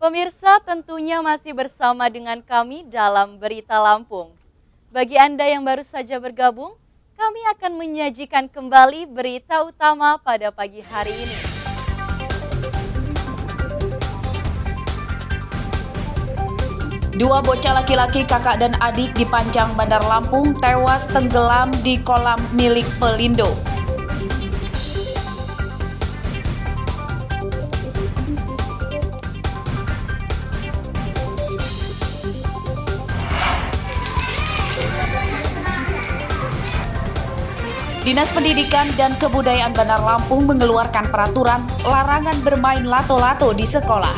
Pemirsa, tentunya masih bersama dengan kami dalam Berita Lampung. Bagi Anda yang baru saja bergabung, kami akan menyajikan kembali berita utama pada pagi hari ini. Dua bocah laki-laki kakak dan adik di Panjang Bandar Lampung tewas tenggelam di kolam milik Pelindo. Dinas Pendidikan dan Kebudayaan Bandar Lampung mengeluarkan peraturan larangan bermain lato-lato di sekolah.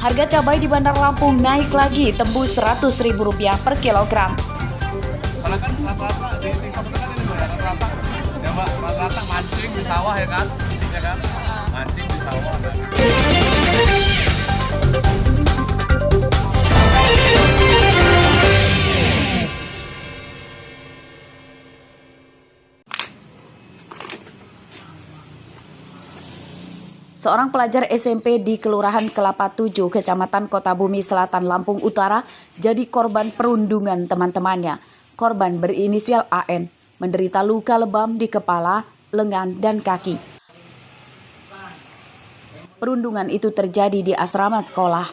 Harga cabai di Bandar Lampung naik lagi tembus Rp100.000 per kilogram. Kalau kan rata-rata di kabupaten ini rata-rata ya Mbak, rata-rata mancing di sawah ya kan, isinya kan, mancing di sawah kan. Seorang pelajar SMP di Kelurahan Kelapa 7, Kecamatan Kota Bumi Selatan, Lampung Utara, jadi korban perundungan teman-temannya. Korban berinisial AN menderita luka lebam di kepala, lengan, dan kaki. Perundungan itu terjadi di asrama sekolah.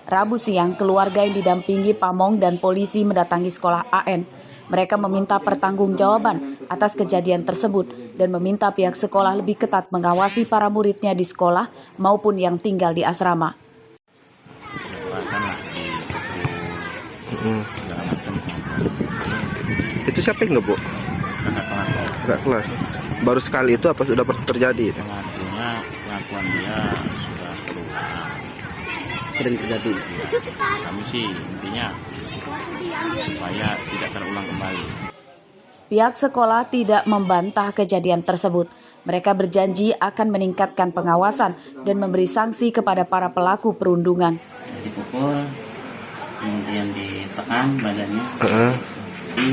Rabu siang, keluarga yang didampingi pamong dan polisi mendatangi sekolah AN. Mereka meminta pertanggungjawaban atas kejadian tersebut dan meminta pihak sekolah lebih ketat mengawasi para muridnya di sekolah maupun yang tinggal di asrama. Itu siapa yang ngebuk? Kakak kelas. Baru sekali itu apa sudah pernah terjadi? Artinya pengakuan dia sudah keluar. Sering terjadi. Kami sih intinya supaya tidak terulang kembali. Pihak sekolah tidak membantah kejadian tersebut. Mereka berjanji akan meningkatkan pengawasan dan memberi sanksi kepada para pelaku perundungan. Dipukul, kemudian ditekan badannya, jadi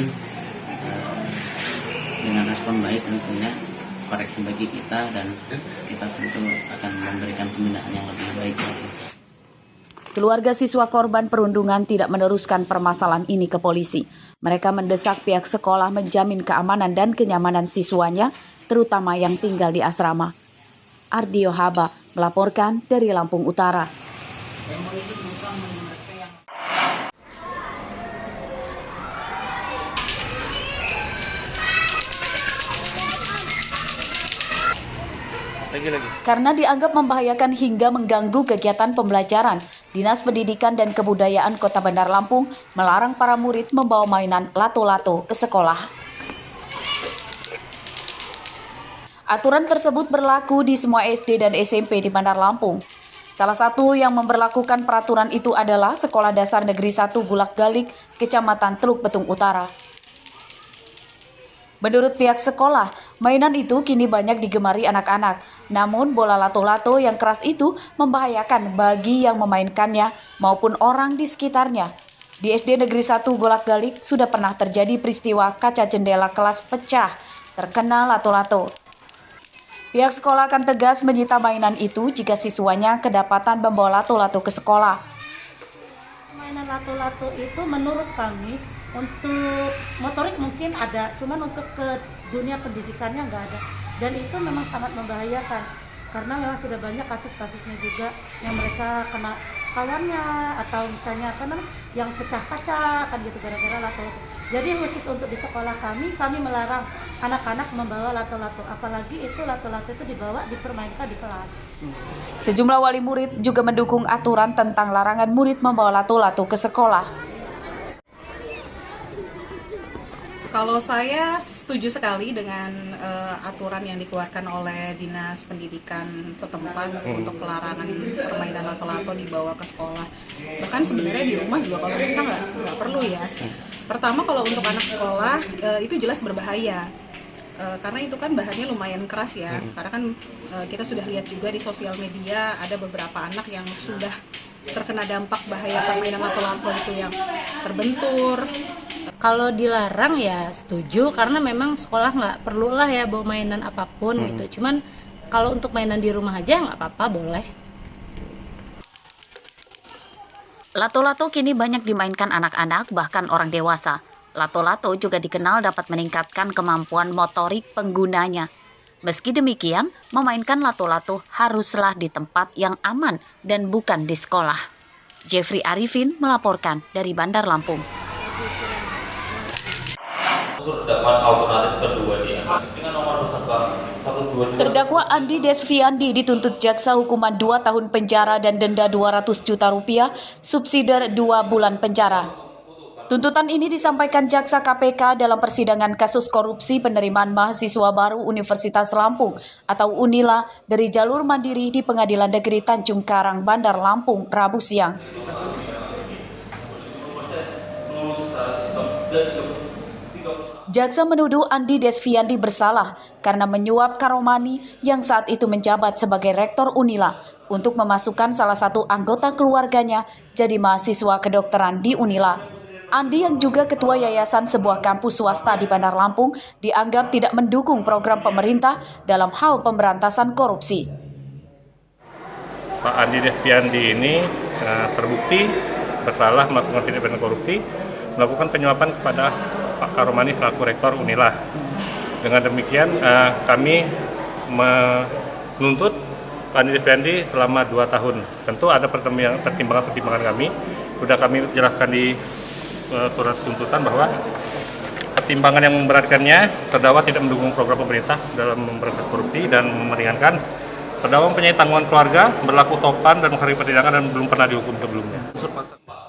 dengan respon baik tentunya koreksi bagi kita dan kita tentu akan memberikan pembinaan yang lebih baik lagi. Keluarga siswa korban perundungan tidak meneruskan permasalahan ini ke polisi. Mereka mendesak pihak sekolah menjamin keamanan dan kenyamanan siswanya, terutama yang tinggal di asrama. Ardio Haba melaporkan dari Lampung Utara. Karena dianggap membahayakan hingga mengganggu kegiatan pembelajaran, Dinas Pendidikan dan Kebudayaan Kota Bandar Lampung melarang para murid membawa mainan lato-lato ke sekolah. Aturan tersebut berlaku di semua SD dan SMP di Bandar Lampung. Salah satu yang memberlakukan peraturan itu adalah Sekolah Dasar Negeri 1 Gulak Galik, Kecamatan Teluk Betung Utara. Menurut pihak sekolah, mainan itu kini banyak digemari anak-anak. Namun bola lato-lato yang keras itu membahayakan bagi yang memainkannya maupun orang di sekitarnya. Di SD Negeri 1 Golak Galik sudah pernah terjadi peristiwa kaca jendela kelas pecah terkena lato-lato. Pihak sekolah akan tegas menyita mainan itu jika siswanya kedapatan membawa lato-lato ke sekolah. Mainan lato-lato itu menurut kami untuk motorik mungkin ada, cuman untuk ke dunia pendidikannya nggak ada. Dan itu memang sangat membahayakan karena memang sudah banyak kasus-kasusnya juga yang mereka kena kawannya atau misalnya yang pecah-pecah kan gitu gara-gara lato-lato. Jadi khusus untuk di sekolah kami melarang anak-anak membawa lato-lato, apalagi itu lato-lato itu dibawa dipermainkan di kelas. Sejumlah wali murid juga mendukung aturan tentang larangan murid membawa lato-lato ke sekolah. Kalau saya setuju sekali dengan aturan yang dikeluarkan oleh Dinas Pendidikan setempat untuk pelarangan permainan lato-lato dibawa ke sekolah. Bahkan sebenarnya di rumah juga kalau bisa nggak perlu ya. Pertama kalau untuk anak sekolah itu jelas berbahaya. karena itu kan bahannya lumayan keras ya. Karena kan kita sudah lihat juga di sosial media ada beberapa anak yang sudah terkena dampak bahaya permainan lato-lato itu yang terbentur. Kalau dilarang ya setuju, karena memang sekolah nggak perlulah ya bawa mainan apapun gitu. Cuman kalau untuk mainan di rumah aja nggak apa-apa, boleh. Lato-lato kini banyak dimainkan anak-anak bahkan orang dewasa. Lato-lato juga dikenal dapat meningkatkan kemampuan motorik penggunanya. Meski demikian, memainkan lato-lato haruslah di tempat yang aman dan bukan di sekolah. Jeffrey Arifin melaporkan dari Bandar Lampung. Terdakwa Andi Desviandi dituntut jaksa hukuman 2 tahun penjara dan denda 200 juta rupiah, subsidiar 2 bulan penjara. Tuntutan ini disampaikan jaksa KPK dalam persidangan kasus korupsi penerimaan mahasiswa baru Universitas Lampung atau UNILA dari jalur mandiri di Pengadilan Negeri Tanjung Karang, Bandar Lampung, Rabu siang. Jaksa menuduh Andi Desviandi bersalah karena menyuap Karomani yang saat itu menjabat sebagai rektor UNILA untuk memasukkan salah satu anggota keluarganya jadi mahasiswa kedokteran di UNILA. Andi yang juga ketua yayasan sebuah kampus swasta di Bandar Lampung dianggap tidak mendukung program pemerintah dalam hal pemberantasan korupsi. Pak Andi Desviandi ini terbukti bersalah melakukan tindak pidana korupsi, melakukan penyuapan kepada Pak Karomani selaku rektor UNILA. Dengan demikian kami menuntut Pak Andi Desviandi selama 2 tahun. Tentu ada pertimbangan kami, sudah kami jelaskan di surat tuntutan bahwa pertimbangan yang memberatkannya, terdakwa tidak mendukung program pemerintah dalam memberantas korupsi dan meringankan. Terdakwa mempunyai tanggungan keluarga, berlaku sopan dan menghargai persidangan dan belum pernah dihukum sebelumnya.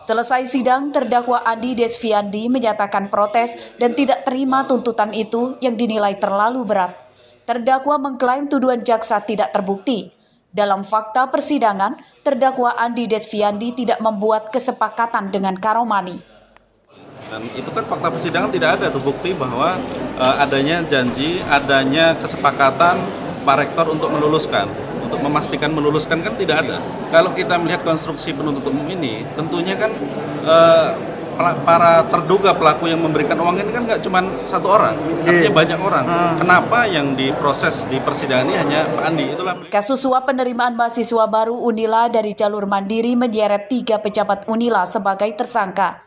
Selesai sidang, terdakwa Andi Desviandi menyatakan protes dan tidak terima tuntutan itu yang dinilai terlalu berat. Terdakwa mengklaim tuduhan jaksa tidak terbukti. Dalam fakta persidangan, terdakwa Andi Desviandi tidak membuat kesepakatan dengan Karomani. Dan itu kan fakta persidangan tidak ada tuh bukti bahwa adanya janji, adanya kesepakatan Pak Rektor untuk meluluskan, untuk memastikan meluluskan kan tidak ada. Kalau kita melihat konstruksi penuntut umum ini, tentunya kan para terduga pelaku yang memberikan uang ini kan nggak cuma 1 orang, artinya banyak orang. Kenapa yang diproses di persidangan ini hanya Pak Andi? Itulah kasus suap penerimaan mahasiswa baru UNILA dari jalur mandiri menyeret 3 pejabat UNILA sebagai tersangka,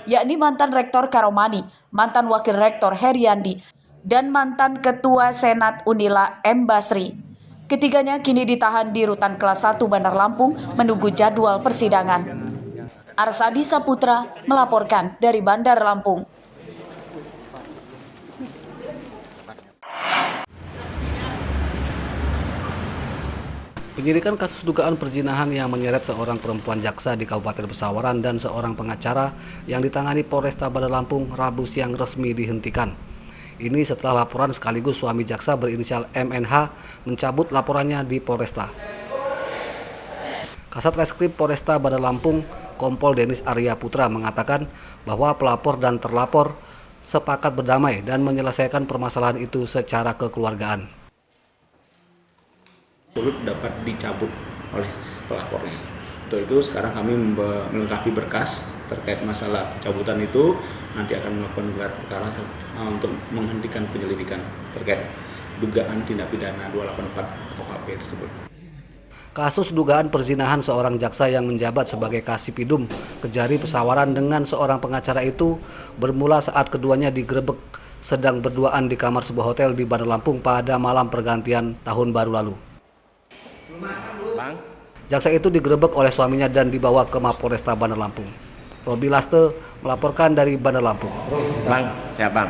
yakni mantan Rektor Karomani, mantan Wakil Rektor Heriandi, dan mantan Ketua Senat UNILA M. Basri. Ketiganya kini ditahan di Rutan Kelas 1 Bandar Lampung menunggu jadwal persidangan. Arsadi Saputra melaporkan dari Bandar Lampung. Penyidikan kasus dugaan perzinahan yang menyeret seorang perempuan jaksa di Kabupaten Pesawaran dan seorang pengacara yang ditangani Polresta Bandar Lampung Rabu siang resmi dihentikan. Ini setelah laporan sekaligus suami jaksa berinisial MNH mencabut laporannya di Polresta. Kasat Reskrim Polresta Bandar Lampung, Kompol Denis Arya Putra mengatakan bahwa pelapor dan terlapor sepakat berdamai dan menyelesaikan permasalahan itu secara kekeluargaan. Dapat dicabut oleh pelapornya. Untuk itu sekarang kami melengkapi berkas terkait masalah pencabutan itu, nanti akan melakukan gelar perkara untuk menghentikan penyelidikan terkait dugaan tindak pidana 284 KUHP tersebut. Kasus dugaan perzinahan seorang jaksa yang menjabat sebagai Kasipidum Kejari Pesawaran dengan seorang pengacara itu bermula saat keduanya digerebek sedang berduaan di kamar sebuah hotel di Bandar Lampung pada malam pergantian tahun baru lalu. Jaksa itu digerebek oleh suaminya dan dibawa ke Mapolresta Bandar Lampung. Robi Laste melaporkan dari Bandar Lampung. Bang, siap bang.